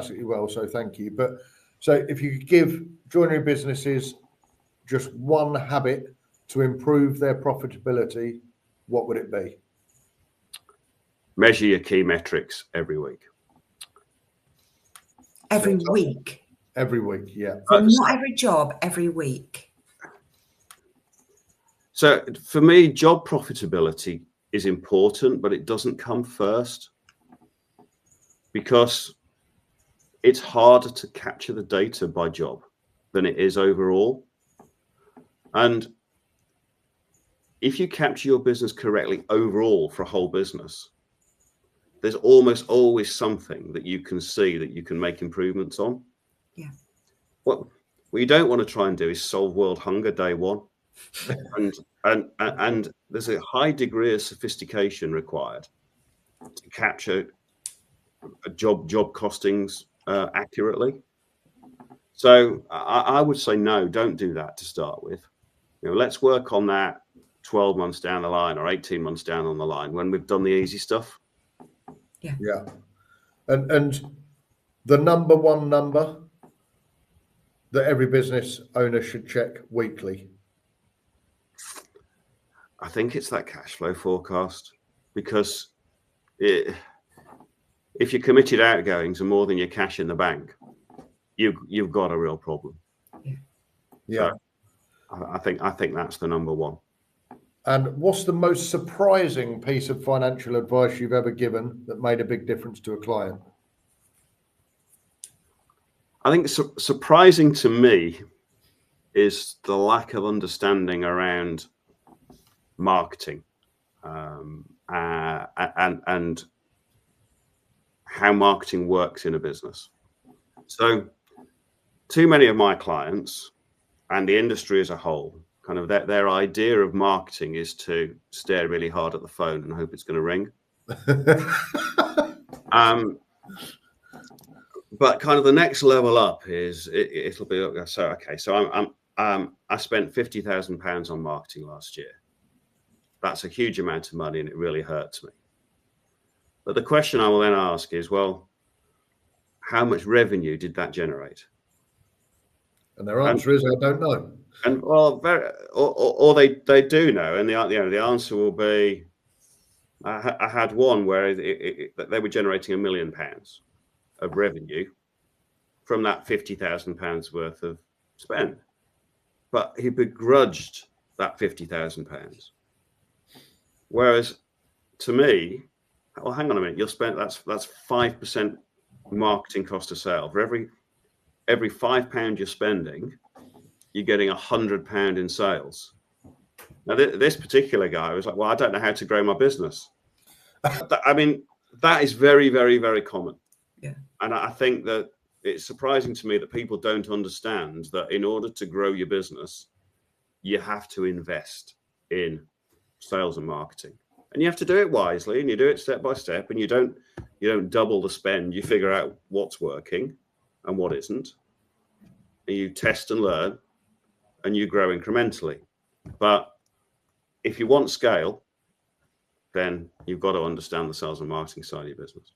fantastically well, so thank you. But so if you could give joinery businesses just one habit to improve their profitability, what would it be? Measure your key metrics every week. Every week? Every week, yeah. So not every job, every week. So for me, job profitability is important, but it doesn't come first, because it's harder to capture the data by job than it is overall. And if you capture your business correctly overall for a whole business, there's almost always something that you can see that you can make improvements on. Yeah. What you don't want to try and do is solve world hunger day one. and there's a high degree of sophistication required to capture job costings accurately. So I would say no, don't do that to start with. Let's work on that 12 months down the line or 18 months down on the line when we've done the easy stuff. Yeah. And the number one number that every business owner should check weekly? I think it's that cash flow forecast, because if your committed outgoings are more than your cash in the bank, you've got a real problem. Yeah. So I think that's the number one. And what's the most surprising piece of financial advice you've ever given that made a big difference to a client? I think surprising to me is the lack of understanding around marketing and how marketing works in a business. So too many of my clients and the industry as a whole, kind of their idea of marketing is to stare really hard at the phone and hope it's going to ring. But kind of the next level up is it'll be so okay. So I spent £50,000 on marketing last year. That's a huge amount of money, and it really hurts me. But the question I will then ask is, well, how much revenue did that generate? And their answer is, I don't know. And well, or they do know, and the answer will be, I had one where they were generating £1 million of revenue from that £50,000 worth of spend, but he begrudged that £50,000. Whereas to me, well, hang on a minute, you'll spend that's 5% marketing cost of sale. For every £5 you're spending, you're getting £100 in sales. Now, this particular guy was like, well, I don't know how to grow my business. I mean, that is very, very, very common. Yeah. And I think that it's surprising to me that people don't understand that in order to grow your business, you have to invest in sales and marketing, and you have to do it wisely, and you do it step by step, and you don't double the spend. You figure out what's working and what isn't, and you test and learn, and you grow incrementally. But if you want scale, then you've got to understand the sales and marketing side of your business.